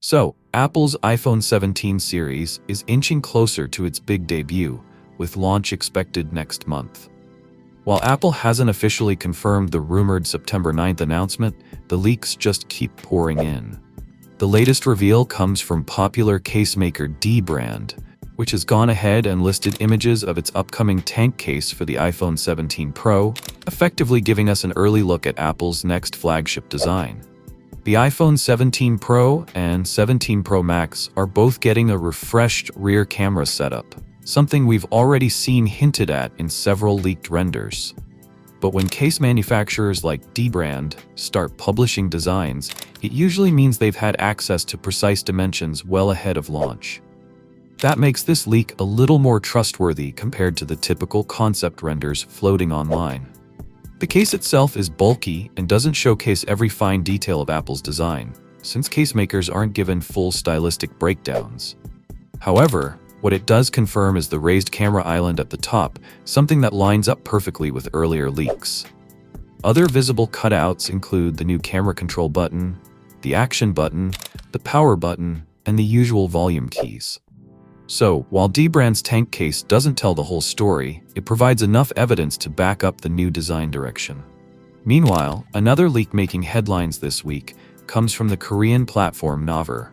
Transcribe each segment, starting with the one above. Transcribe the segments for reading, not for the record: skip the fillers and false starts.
So, Apple's iPhone 17 series is inching closer to its big debut, with launch expected next month. While Apple hasn't officially confirmed the rumored September 9th announcement, the leaks just keep pouring in. The latest reveal comes from popular casemaker DBrand, which has gone ahead and listed images of its upcoming tank case for the iPhone 17 Pro, effectively giving us an early look at Apple's next flagship design. The iPhone 17 Pro and 17 Pro Max are both getting a refreshed rear camera setup, something we've already seen hinted at in several leaked renders. But when case manufacturers like DBrand start publishing designs, it usually means they've had access to precise dimensions well ahead of launch. That makes this leak a little more trustworthy compared to the typical concept renders floating online. The case itself is bulky and doesn't showcase every fine detail of Apple's design, since casemakers aren't given full stylistic breakdowns. However, what it does confirm is the raised camera island at the top, something that lines up perfectly with earlier leaks. Other visible cutouts include the new camera control button, the action button, the power button, and the usual volume keys. So, while DBrand's tank case doesn't tell the whole story, it provides enough evidence to back up the new design direction. Meanwhile, another leak making headlines this week comes from the Korean platform Naver.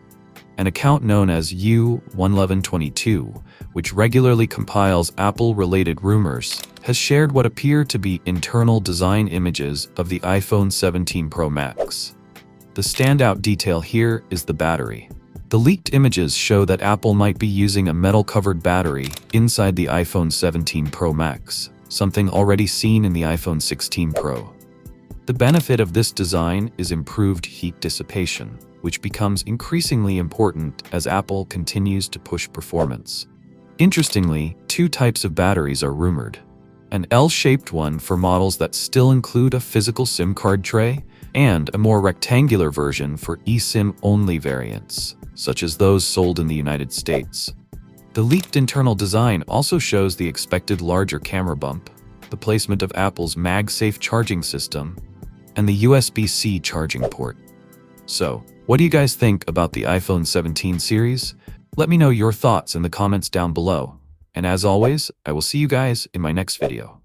An account known as U1122, which regularly compiles Apple-related rumors, has shared what appear to be internal design images of the iPhone 17 Pro Max. The standout detail here is the battery. The leaked images show that Apple might be using a metal-covered battery inside the iPhone 17 Pro Max, something already seen in the iPhone 16 Pro. The benefit of this design is improved heat dissipation, which becomes increasingly important as Apple continues to push performance. Interestingly, two types of batteries are rumored. An L-shaped one for models that still include a physical SIM card tray, and a more rectangular version for eSIM-only variants, such as those sold in the United States. The leaked internal design also shows the expected larger camera bump, the placement of Apple's MagSafe charging system, and the USB-C charging port. So, what do you guys think about the iPhone 17 series? Let me know your thoughts in the comments down below. And as always, I will see you guys in my next video.